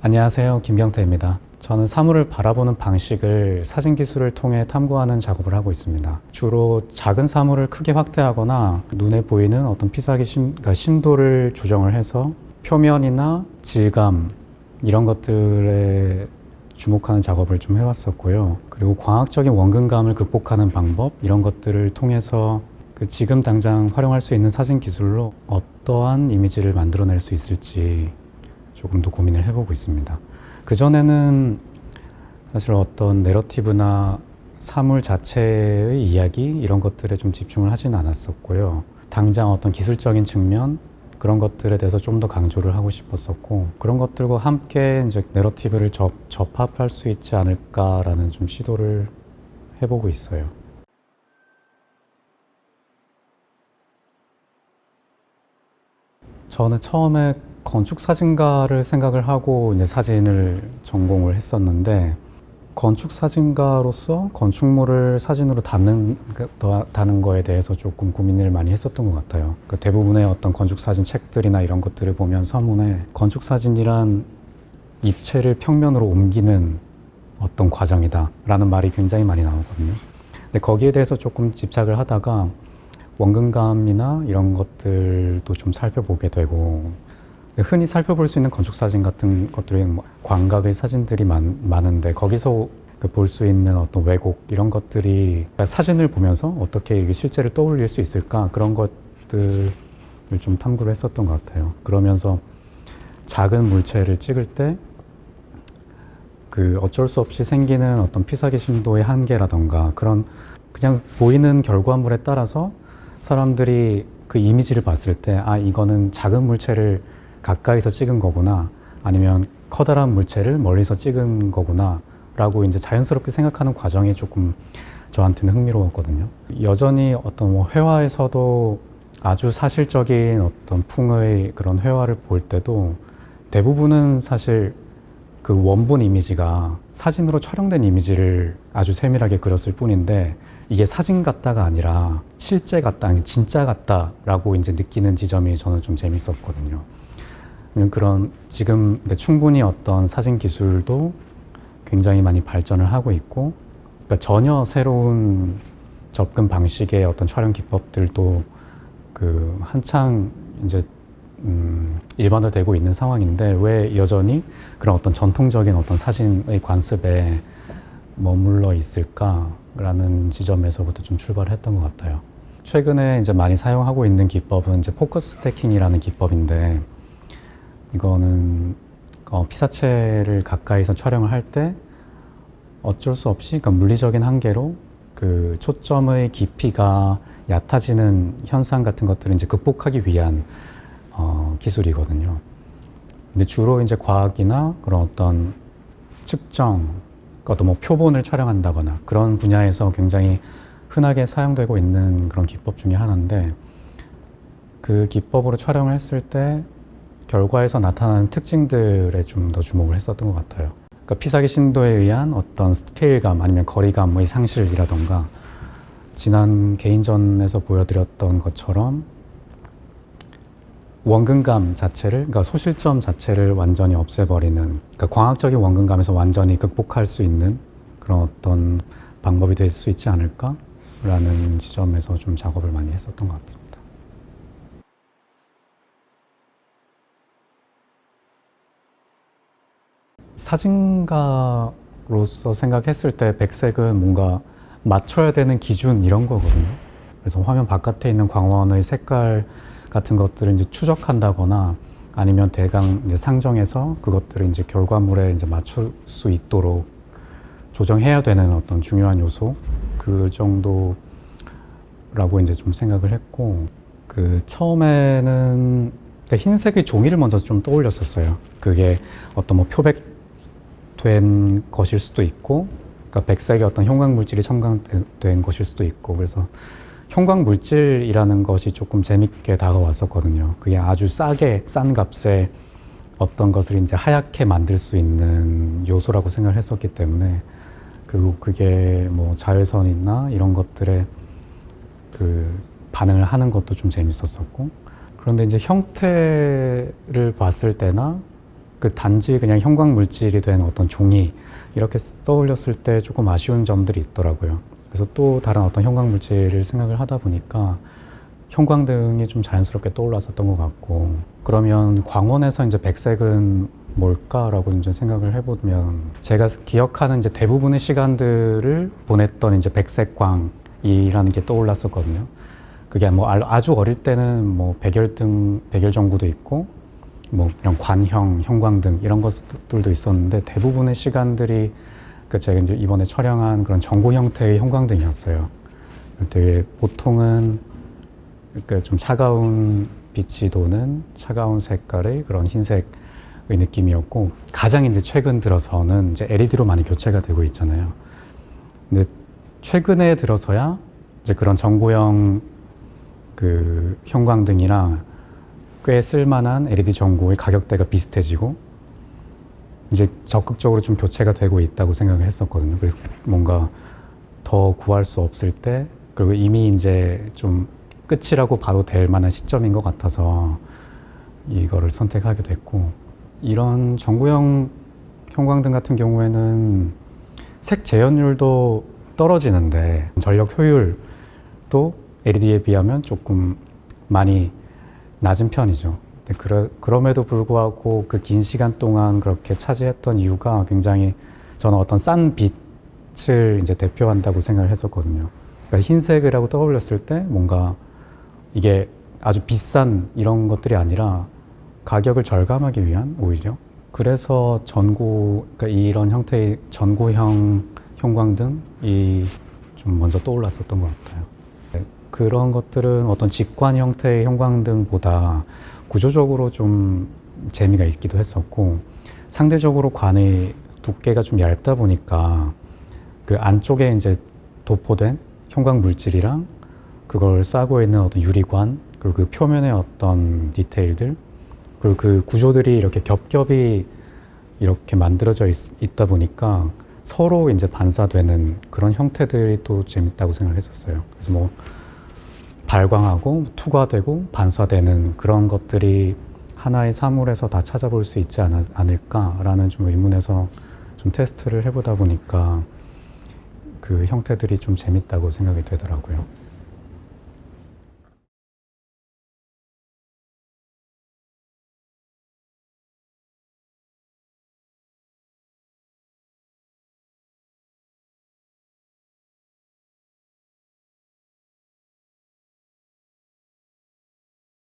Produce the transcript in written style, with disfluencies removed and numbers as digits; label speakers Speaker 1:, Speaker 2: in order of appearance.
Speaker 1: 안녕하세요. 김경태입니다. 저는 사물을 바라보는 방식을 사진 기술을 통해 탐구하는 작업을 하고 있습니다. 주로 작은 사물을 크게 확대하거나 눈에 보이는 어떤 피사기 그러니까 심도를 조정을 해서 표면이나 질감 이런 것들에 주목하는 작업을 좀 해왔었고요. 그리고 광학적인 원근감을 극복하는 방법 이런 것들을 통해서 지금 당장 활용할 수 있는 사진 기술로 어떠한 이미지를 만들어낼 수 있을지 조금 더 고민을 해보고 있습니다. 그전에는 사실 어떤 내러티브나 사물 자체의 이야기 이런 것들에 좀 집중을 하지는 않았었고요. 당장 어떤 기술적인 측면 그런 것들에 대해서 좀 더 강조를 하고 싶었었고, 그런 것들과 함께 이제 내러티브를 접합할 수 있지 않을까라는 좀 시도를 해보고 있어요. 저는 처음에 건축 사진가를 생각을 하고 이제 사진을 전공을 했었는데, 건축 사진가로서 건축물을 사진으로 담는 거에 대해서 조금 고민을 많이 했었던 것 같아요. 그러니까 대부분의 어떤 건축 사진 책들이나 이런 것들을 보면 서문에 건축 사진이란 입체를 평면으로 옮기는 어떤 과정이다 라는 말이 굉장히 많이 나오거든요. 근데 거기에 대해서 조금 집착을 하다가 원근감이나 이런 것들도 좀 살펴보게 되고, 흔히 살펴볼 수 있는 건축 사진 같은 것들이 광각의 사진들이 많은데 거기서 볼 수 있는 어떤 왜곡 이런 것들이 사진을 보면서 어떻게 실제를 떠올릴 수 있을까, 그런 것들을 좀 탐구를 했었던 것 같아요. 그러면서 작은 물체를 찍을 때 어쩔 수 없이 생기는 어떤 피사기 심도의 한계라던가 그런 그냥 보이는 결과물에 따라서 사람들이 그 이미지를 봤을 때 이거는 작은 물체를 가까이서 찍은 거구나, 아니면 커다란 물체를 멀리서 찍은 거구나 라고 이제 자연스럽게 생각하는 과정이 조금 저한테는 흥미로웠거든요. 여전히 어떤 회화에서도 아주 사실적인 어떤 풍의 그런 회화를 볼 때도 대부분은 사실 그 원본 이미지가 사진으로 촬영된 이미지를 아주 세밀하게 그렸을 뿐인데, 이게 사진 같다가 아니라 실제 같다, 진짜 같다라고 이제 느끼는 지점이 저는 좀 재밌었거든요. 그런 지금 충분히 어떤 사진 기술도 굉장히 많이 발전을 하고 있고, 그러니까 전혀 새로운 접근 방식의 어떤 촬영 기법들도 한창 이제 일반화되고 있는 상황인데, 왜 여전히 그런 어떤 전통적인 어떤 사진의 관습에 머물러 있을까라는 지점에서부터 좀 출발을 했던 것 같아요. 최근에 이제 많이 사용하고 있는 기법은 이제 포커스 스태킹이라는 기법인데, 이거는 피사체를 가까이서 촬영을 할 때 어쩔 수 없이 그러니까 물리적인 한계로 그 초점의 깊이가 얕아지는 현상 같은 것들을 이제 극복하기 위한 기술이거든요. 근데 주로 이제 과학이나 그런 어떤 측정, 어떤 표본을 촬영한다거나 그런 분야에서 굉장히 흔하게 사용되고 있는 그런 기법 중에 하나인데, 그 기법으로 촬영을 했을 때 결과에서 나타나는 특징들에 좀 더 주목을 했었던 것 같아요. 그러니까 피사기 심도에 의한 어떤 스케일감 아니면 거리감의 상실이라던가, 지난 개인전에서 보여드렸던 것처럼 원근감 자체를, 그러니까 소실점 자체를 완전히 없애버리는, 그러니까 광학적인 원근감에서 완전히 극복할 수 있는 그런 어떤 방법이 될 수 있지 않을까라는 지점에서 좀 작업을 많이 했었던 것 같습니다. 사진가로서 생각했을 때 백색은 뭔가 맞춰야 되는 기준 이런 거거든요. 그래서 화면 바깥에 있는 광원의 색깔 같은 것들을 이제 추적한다거나 아니면 대강 이제 상정해서 그것들을 이제 결과물에 이제 맞출 수 있도록 조정해야 되는 어떤 중요한 요소, 그 정도라고 이제 좀 생각을 했고, 처음에는 흰색의 종이를 먼저 좀 떠올렸었어요. 그게 어떤 표백된 것일 수도 있고, 그러니까 백색의 어떤 형광 물질이 첨가된 것일 수도 있고, 그래서 형광 물질이라는 것이 조금 재밌게 다가왔었거든요. 그게 아주 싼 값에 어떤 것을 이제 하얗게 만들 수 있는 요소라고 생각을 했었기 때문에, 그리고 그게 자외선이나 이런 것들에 반응을 하는 것도 좀 재밌었었고, 그런데 이제 형태를 봤을 때나 그 단지 그냥 형광 물질이 된 어떤 종이 이렇게 떠올렸을 때 조금 아쉬운 점들이 있더라고요. 그래서 또 다른 어떤 형광 물질을 생각을 하다 보니까 형광등이 좀 자연스럽게 떠올랐었던 것 같고, 그러면 광원에서 이제 백색은 뭘까라고 이제 생각을 해보면, 제가 기억하는 이제 대부분의 시간들을 보냈던 이제 백색광이라는 게 떠올랐었거든요. 그게 뭐 아주 어릴 때는 뭐 백열전구도 있고, 뭐 이런 관형, 형광등 이런 것들도 있었는데, 대부분의 시간들이 제가 이제 이번에 촬영한 그런 전구 형태의 형광등이었어요. 되게 보통은 좀 차가운 빛이 도는 차가운 색깔의 그런 흰색의 느낌이었고, 가장 이제 최근 들어서는 이제 LED로 많이 교체가 되고 있잖아요. 근데 최근에 들어서야 이제 그런 전구형 그 형광등이랑 꽤 쓸만한 LED 전구의 가격대가 비슷해지고 이제 적극적으로 좀 교체가 되고 있다고 생각을 했었거든요. 그래서 뭔가 더 구할 수 없을 때, 그리고 이미 이제 좀 끝이라고 봐도 될 만한 시점인 것 같아서 이거를 선택하게 됐고, 이런 전구형 형광등 같은 경우에는 색 재현율도 떨어지는데 전력 효율도 LED에 비하면 조금 많이 낮은 편이죠. 그럼에도 불구하고 그 긴 시간 동안 그렇게 차지했던 이유가 굉장히, 저는 어떤 싼 빛을 이제 대표한다고 생각을 했었거든요. 그러니까 흰색이라고 떠올렸을 때 뭔가 이게 아주 비싼 이런 것들이 아니라 가격을 절감하기 위한, 오히려 그래서 그러니까 이런 형태의 전구형 형광등이 좀 먼저 떠올랐었던 것 같아요. 그런 것들은 어떤 직관 형태의 형광등보다 구조적으로 좀 재미가 있기도 했었고, 상대적으로 관의 두께가 좀 얇다 보니까 그 안쪽에 이제 도포된 형광 물질이랑 그걸 싸고 있는 어떤 유리관, 그리고 그 표면의 어떤 디테일들, 그리고 그 구조들이 이렇게 겹겹이 이렇게 만들어져 있다 보니까 서로 이제 반사되는 그런 형태들이 또 재밌다고 생각을 했었어요. 그래서 뭐 발광하고 투과되고 반사되는 그런 것들이 하나의 사물에서 다 찾아볼 수 있지 않을까라는 좀 의문에서 좀 테스트를 해보다 보니까 그 형태들이 좀 재밌다고 생각이 되더라고요.